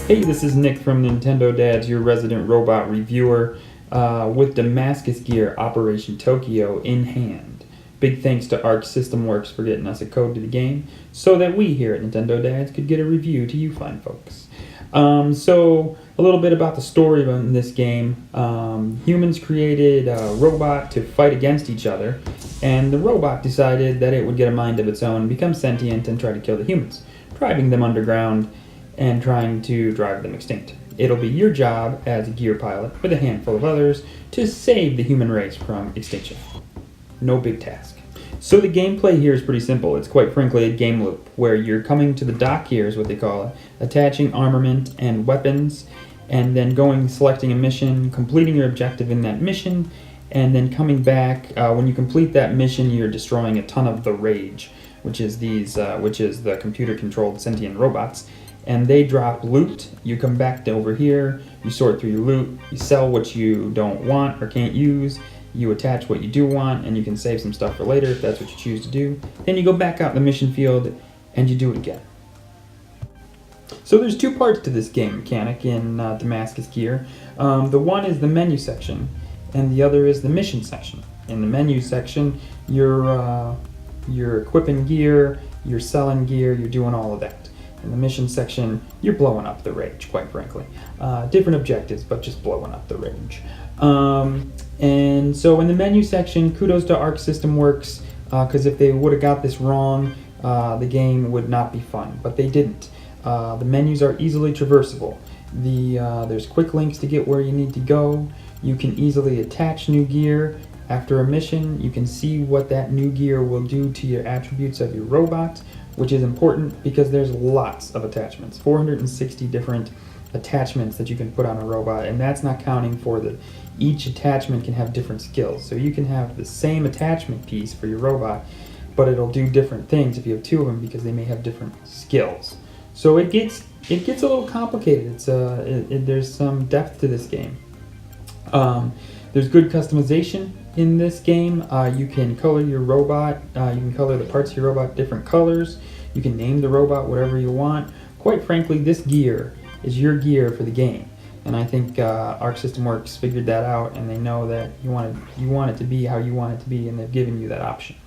Hey, this is Nick from Nintendo Dads, your resident robot reviewer, with Damascus Gear Operation Tokyo in hand. Big thanks to Arc System Works for getting us a code to the game, so that we here at Nintendo Dads could get a review to you fine folks. So, a little bit about the story in this game. Humans created a robot to fight against each other, and the robot decided that it would get a mind of its own, become sentient, and try to kill the humans, driving them underground and trying to drive them extinct. It'll be your job as a gear pilot with a handful of others to save the human race from extinction. No big task. So the gameplay here is pretty simple. It's quite frankly a game loop where you're coming to the dock here is what they call it, attaching armament and weapons, and then selecting a mission, completing your objective in that mission, and then coming back. When you complete that mission, you're destroying a ton of the rage, which is the computer-controlled sentient robots. And they drop loot. You come back over here, you sort through your loot, you sell what you don't want or can't use, you attach what you do want, and you can save some stuff for later if that's what you choose to do. Then you go back out in the mission field and you do it again. So there's two parts to this game mechanic in Damascus Gear. The one is the menu section, and the other is the mission section. In the menu section, you're equipping gear, you're selling gear, you're doing all of that. In the mission section, you're blowing up the rage, quite frankly. Different objectives, but just blowing up the rage. And so in the menu section, kudos to Arc System Works, because if they would have got this wrong, the game would not be fun, but they didn't. The menus are easily traversable. There's quick links to get where you need to go. You can easily attach new gear. After a mission, you can see what that new gear will do to your attributes of your robot, which is important because there's lots of attachments, 460 different attachments that you can put on a robot, and that's not counting for each attachment can have different skills. So you can have the same attachment piece for your robot, but it'll do different things if you have two of them because they may have different skills. So it gets a little complicated. There's some depth to this game. There's good customization in this game. You can color your robot, you can color the parts of your robot different colors, you can name the robot whatever you want. Quite frankly, this gear is your gear for the game. And I think Arc System Works figured that out, and they know that you want it to be how you want it to be, and they've given you that option.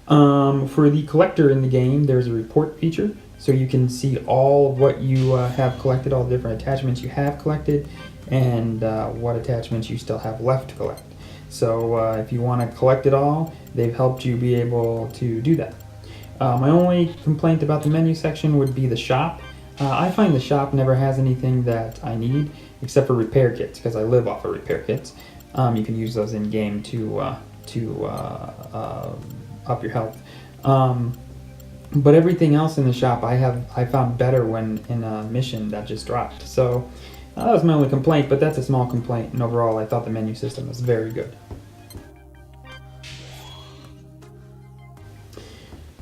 For the collector in the game, there's a report feature, so you can see all of what you have collected, all the different attachments you have collected, and what attachments you still have left to collect. So if you want to collect it all, they've helped you be able to do that. My only complaint about the menu section would be the shop. I find the shop never has anything that I need except for repair kits, because I live off of repair kits. You can use those in game to up your health. But everything else in the shop I found better when in a mission that just dropped. So that was my only complaint, but that's a small complaint, and overall I thought the menu system was very good.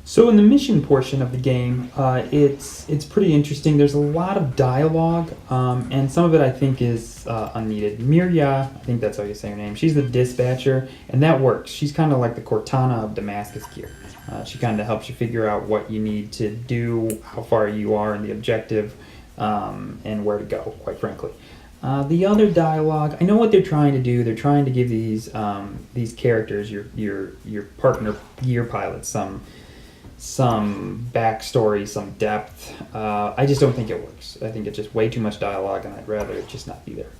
So in the mission portion of the game, it's pretty interesting. There's a lot of dialogue, and some of it I think is unneeded. Mirya, I think that's how you say her name, she's the dispatcher, and that works. She's kind of like the Cortana of Damascus Gear. She kind of helps you figure out what you need to do, how far you are in the objective, and where to go, quite frankly. The other dialogue, I know what they're trying to do. They're trying to give these characters, your partner gear pilots, some backstory, some depth. I just don't think it works. I think it's just way too much dialogue, and I'd rather it just not be there.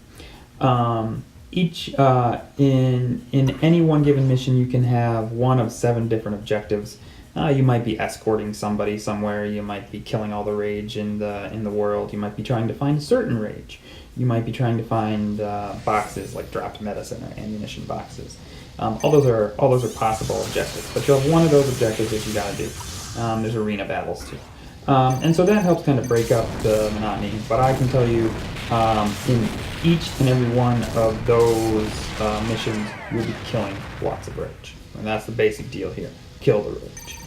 In any one given mission, you can have one of 7 different objectives. You might be escorting somebody somewhere. You might be killing all the rage in the world. You might be trying to find a certain rage. You might be trying to find boxes like dropped medicine or ammunition boxes. All those are possible objectives, but you'll have one of those objectives that you got to do. There's arena battles too, and so that helps kind of break up the monotony. But I can tell you, in each and every one of those missions, you'll be killing lots of rage, and that's the basic deal here: kill the rage.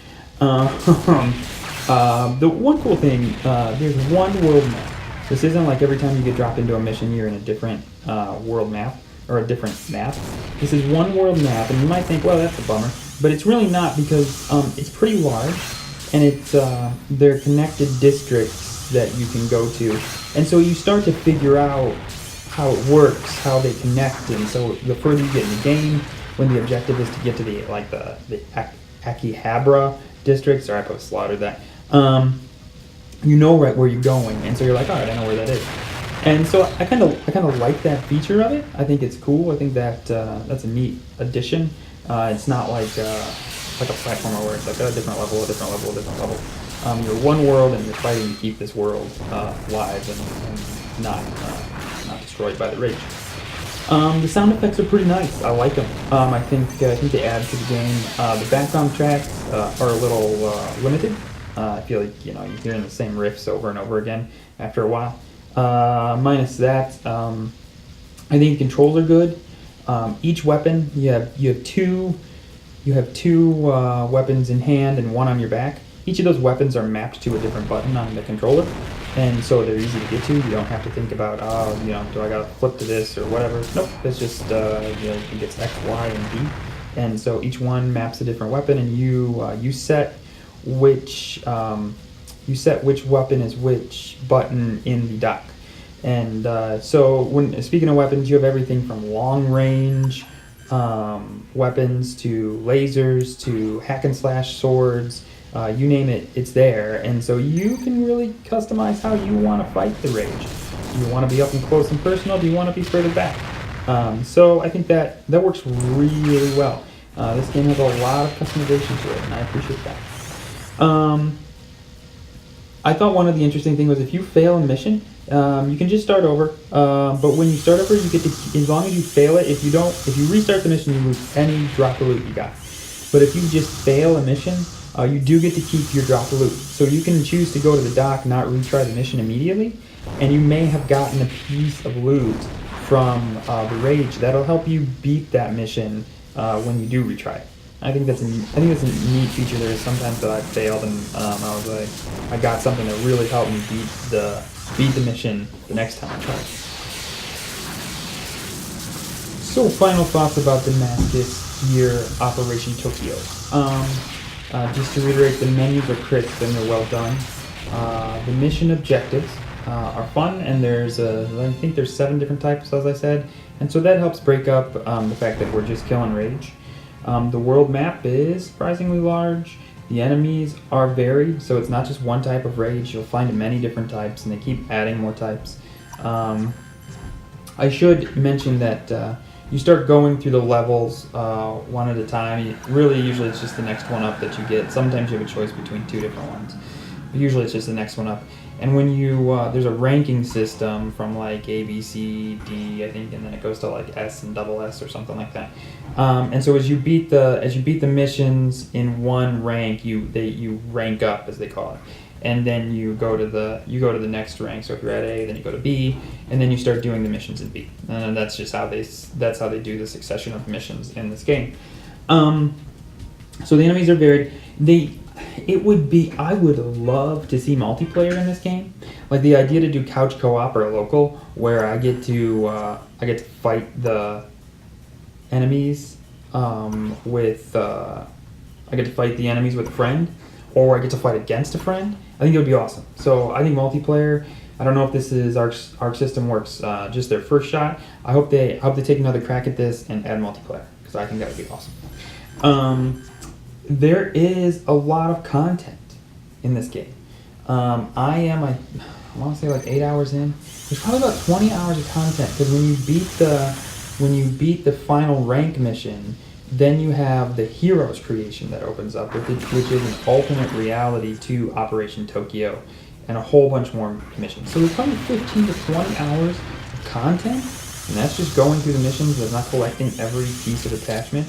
The one cool thing, there's one world map. This isn't like every time you get dropped into a mission, you're in a different world map, or a different map. This is one world map, and you might think, well, that's a bummer. But it's really not, because it's pretty large, and it's they're connected districts nodes that you can go to, and so you start to figure out how it works, how they connect, and so the further you get in the game, when the objective is to get to the Akihabara districts, or I put slaughtered that, you know right where you're going, and so you're like, all right, I know where that is. And so I kind of like that feature of it. I think it's cool. I think that that's a neat addition. It's not like a platformer where it's like a different level, a different level, a different level. You're one world, and you're fighting to keep this world live and not destroyed by the rage. The sound effects are pretty nice. I like them. I think they add to the game. The background tracks are a little limited. I feel like you're hearing the same riffs over and over again after a while. Minus that, I think the controls are good. Each weapon, you have two weapons in hand and one on your back. Each of those weapons are mapped to a different button on the controller, and so they're easy to get to. You don't have to think about, do I gotta flip to this or whatever. Nope, it's just you can get X, Y, and B, and so each one maps a different weapon, and you set which weapon is which button in the dock. And so speaking of weapons, you have everything from long range weapons to lasers to hack and slash swords, you name it, it's there. And so you can really customize how you want to fight the rage. Do you want to be up and close and personal? Do you want to be further back? So I think that works really well. This game has a lot of customization to it, and I appreciate that. I thought one of the interesting things was if you fail a mission, you can just start over. But when you start over, you get to, as long as you fail it, if you restart the mission, you lose any drop of loot you got. But if you just fail a mission, you do get to keep your drop of loot. So you can choose to go to the dock, not retry the mission immediately, and you may have gotten a piece of loot from the rage that'll help you beat that mission when you do retry it. I think that's a neat feature. There is sometimes that I failed and I got something that really helped me beat the mission the next time I tried. So, final thoughts about Damascus Gear Operation Tokyo. Just to reiterate, the menus are crisp and they're well done. The mission objectives are fun, and I think there's 7 different types, as I said, and so that helps break up the fact that we're just killing rage. The world map is surprisingly large. The enemies are varied, so it's not just one type of rage. You'll find many different types, and they keep adding more types. I should mention that you start going through the levels one at a time. Usually it's just the next one up that you get. Sometimes you have a choice between 2 different ones, but usually it's just the next one up. And when there's a ranking system from like A, B, C, D, I think, and then it goes to like S and double S or something like that. And so as you beat the missions in one rank, you rank up, as they call it, and then you go to the next rank. So if you're at A, then you go to B, and then you start doing the missions in B. And that's just how they do the succession of missions in this game. So the enemies are varied. I would love to see multiplayer in this game. Like the idea to do couch co-op or local, where I get to fight the enemies with a friend, or I get to fight against a friend. I think it would be awesome. So I think multiplayer. I don't know if this is Arc System Works just their first shot. I hope they take another crack at this and add multiplayer, because I think that would be awesome. There is a lot of content in this game. I want to say like 8 hours in. There's probably about 20 hours of content, because when you beat the final rank mission, then you have the Heroes creation that opens up, which is an alternate reality to Operation Tokyo, and a whole bunch more missions. So there's probably 15 to 20 hours of content, and that's just going through the missions. That's not collecting every piece of attachment.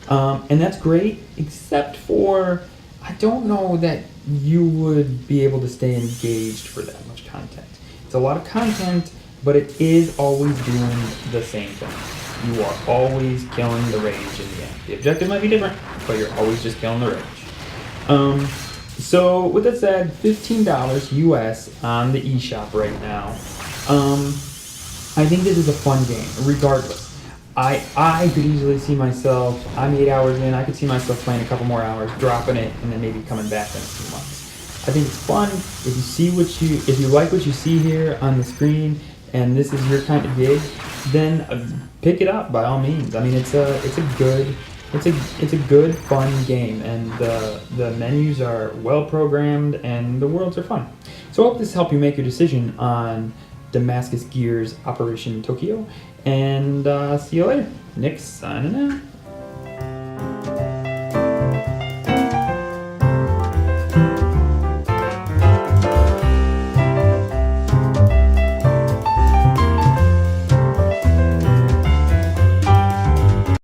And that's great, except for I don't know that you would be able to stay engaged for that much content. It's a lot of content, but it is always doing the same thing. You are always killing the rage in the end. The objective might be different, but you're always just killing the rage. So with that said, $15 US on the eShop right now. I think this is a fun game, regardless. I could easily see myself, I'm 8 hours in, I could see myself playing a couple more hours, dropping it, and then maybe coming back in a few months. I think it's fun. If you like what you see here on the screen, and this is your kind of gig, then pick it up by all means. I mean, it's a good fun game, and the menus are well programmed, and the worlds are fun. So I hope this helped you make your decision on Damascus Gear's Operation Tokyo, and see you later. Nick signing out.